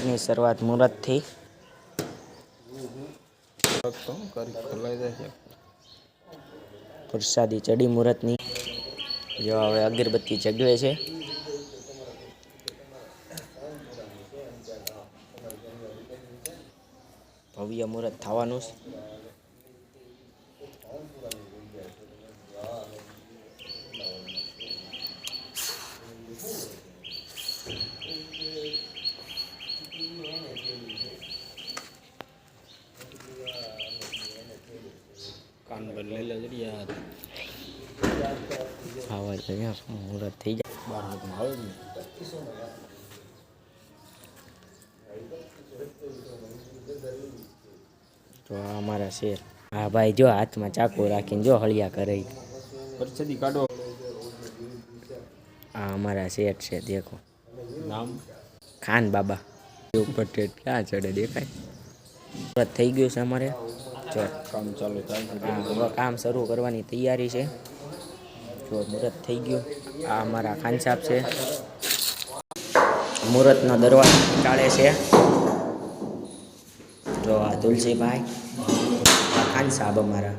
ની શરૂઆત મુહૂર્તથી પ્રસાદી ચડી મુહૂર્તની. જો હવે અગરબત્તી ચગવે છે. ભવ્ય મુહૂર્ત થવાનું છે. કાન બદલે લગડિયા આવાજ અહીંયા મુહૂર્ત થઈ જાય બાર હાથમાં આવે ને. તો અમારા શેર હા ભાઈ જો હાથમાં ચાકુ રાખીને જો હળિયા કરે પરસેદી કાઢો. આ અમારા શેઠ છે દેખો નામ ખાન બાબા ઉપર ક્યાં ચડે દેખાય. મુહૂર્ત થઈ ગયું છે અમારે કામ ચાલુ થાય કામ શરૂ કરવાની તૈયારી છે. જો મુહૂર્ત થઈ ગયું. આ અમારા ખાન સાહેબ છે. મુહૂર્તનો દરવાજો ચાલે છે. જો આ તુલસીભાઈ આ ખાન સાહેબ અમારા.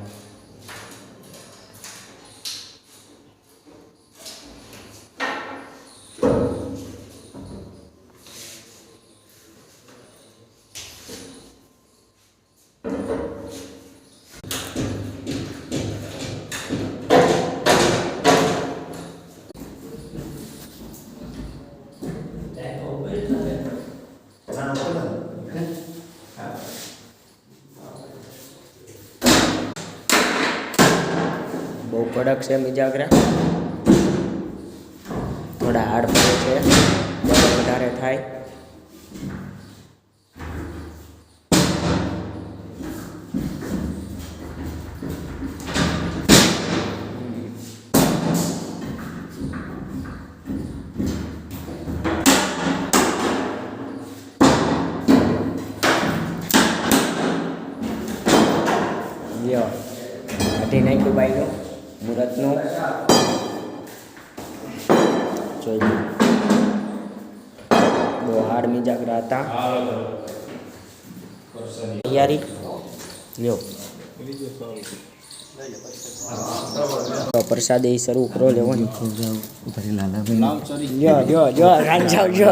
બહુ કડક છે મિજાગરા. થોડા હાડ પડે છે વધારે થાય. લ્યો કાઢી નાખ્યું બાઈનું મુહૂર્તનું. જોઈ બહુ હાડ મિજાગરા હતા. તૈયારી લ્યો પ્રસાદી શરૂ કરો લેવાની. જો જો જો રાંજાવ જો